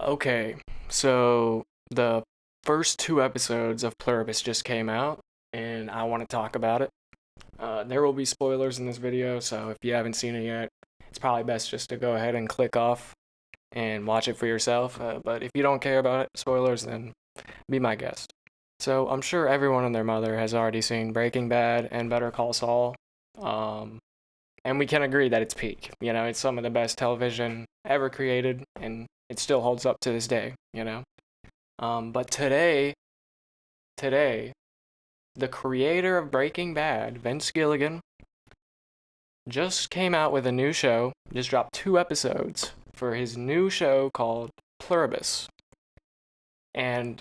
Okay, so the first two episodes of Pluribus just came out, and I want to talk about it. There will be spoilers in this video, so if you haven't seen it yet, it's probably best just to go ahead and click off and watch it for yourself. But if you don't care about spoilers, then be my guest. So I'm sure everyone and their mother has already seen Breaking Bad and Better Call Saul, um, and we can agree that it's peak. It's some of the best television ever created, and it still holds up to this day. But today, the creator of Breaking Bad, Vince Gilligan, just came out with a new show, just dropped two episodes for his new show called Pluribus. And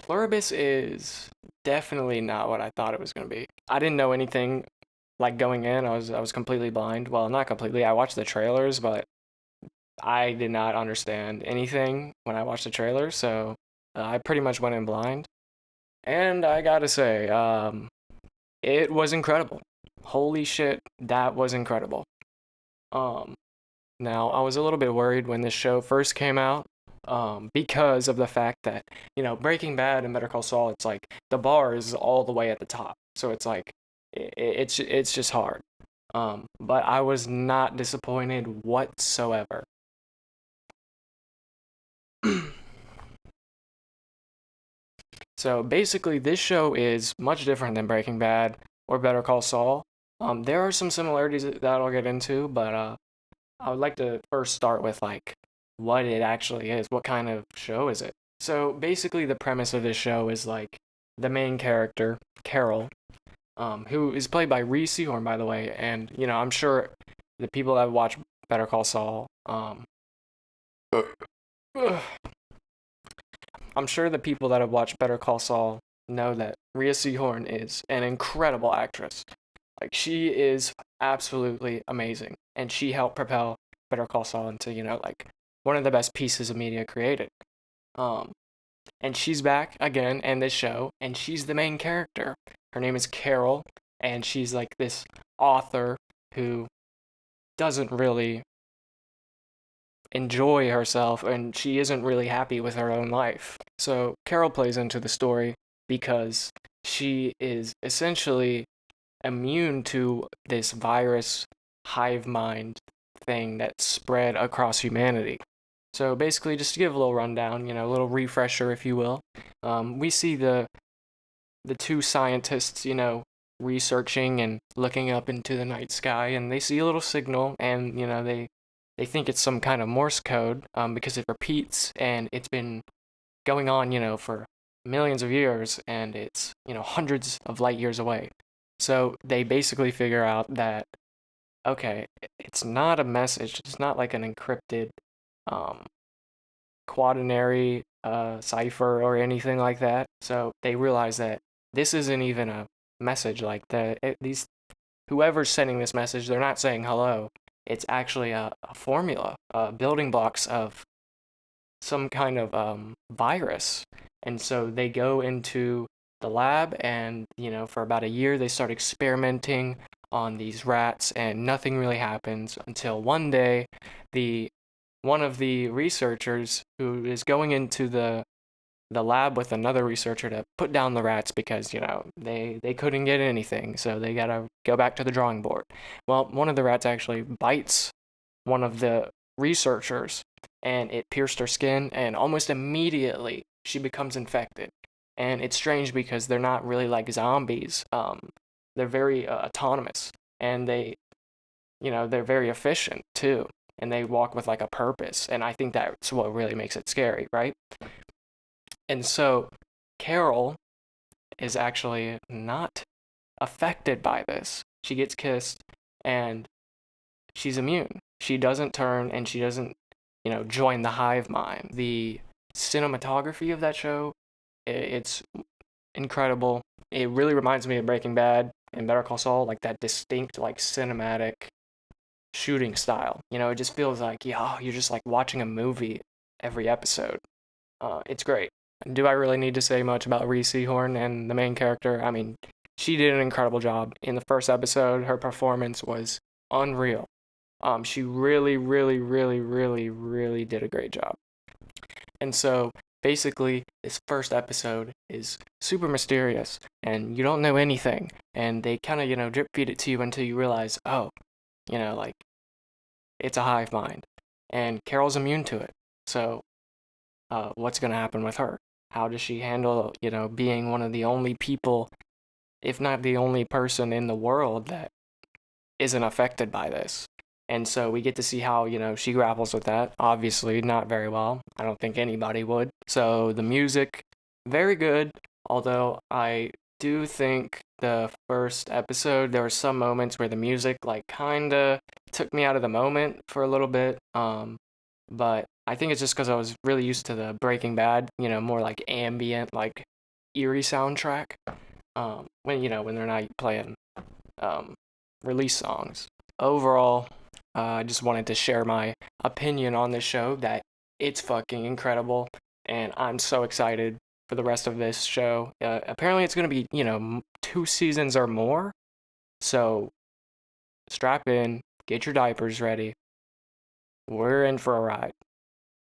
Pluribus is definitely not what I thought it was going to be. I didn't know anything like going in. I was completely blind. Well, not completely. I watched the trailers, but I did not understand anything when I watched the trailer, so I pretty much went in blind. And I gotta say, it was incredible. Holy shit, that was incredible. Um, Now I was a little bit worried when this show first came out, because of the fact that Breaking Bad and Better Call Saul, it's like the bar is all the way at the top, so it's like it's just hard. But I was not disappointed whatsoever. So basically, this show is much different than Breaking Bad or Better Call Saul. There are some similarities that I'll get into, but I would like to first start with like what it actually is. What kind of show is it? So basically, the premise of this show is like the main character, Carol, who is played by Reese Horn, by the way, and I'm sure the people that watch Better Call Saul, I'm sure the people that have watched Better Call Saul know that Rhea Seehorn is an incredible actress. Like, she is absolutely amazing, and she helped propel Better Call Saul into, like one of the best pieces of media created. Um, and she's back again in this show, and she's the main character. Her name is Carol, and she's like this author who doesn't really enjoy herself, and she isn't really happy with her own life. So Carol plays into the story because she is essentially immune to this virus hive mind thing that spread across humanity. So basically, just to give a little rundown, a little refresher, if you will, we see the two scientists, researching and looking up into the night sky, and they see a little signal, and they think it's some kind of Morse code, because it repeats, and it's been going on, for millions of years, and it's hundreds of light years away. So they basically figure out that, okay, it's not a message. It's not like an encrypted um, quaternary cipher or anything like that. So they realize that this isn't even a message. Like these whoever's sending this message, they're not saying hello. It's actually a formula, building blocks of some kind of virus. And so they go into the lab, and for about a year they start experimenting on these rats, and nothing really happens until one day the one of the researchers who is going into the lab with another researcher to put down the rats because they couldn't get anything, so they gotta go back to the drawing board. Well, one of the rats actually bites one of the researchers, and it pierced her skin, and almost immediately she becomes infected. And it's strange because they're not really like zombies. They're very autonomous, and they're very efficient too, and they walk with like a purpose. And I think that's what really makes it scary, right? And so Carol is actually not affected by this. She gets kissed, and she's immune. She doesn't turn, and she doesn't, join the hive mind. The cinematography of that show, it's incredible. It really reminds me of Breaking Bad and Better Call Saul, like that distinct, like cinematic shooting style. It just feels like, yeah, you're just like watching a movie every episode. It's great. Do I really need to say much about Reese Horn and the main character? I mean, she did an incredible job. In the first episode, her performance was unreal. She really, really, really, really, really did a great job. And so basically, this first episode is super mysterious, and you don't know anything. And they kind of, drip feed it to you until you realize, oh, like it's a hive mind. And Carol's immune to it. So, what's going to happen with her? How does she handle, being one of the only people, if not the only person in the world that isn't affected by this? And so we get to see how, she grapples with that. Obviously, not very well. I don't think anybody would. So the music, very good. Although I do think the first episode, there were some moments where the music, like, kinda took me out of the moment for a little bit. But I think it's just because I was really used to the Breaking Bad, more like ambient, like eerie soundtrack. When they're not playing um, release songs. Overall, I just wanted to share my opinion on this show that it's fucking incredible, and I'm so excited for the rest of this show. Apparently, it's going to be, 2 seasons or more, so strap in, get your diapers ready. We're in for a ride.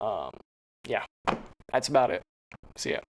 Um, yeah, that's about it. See ya.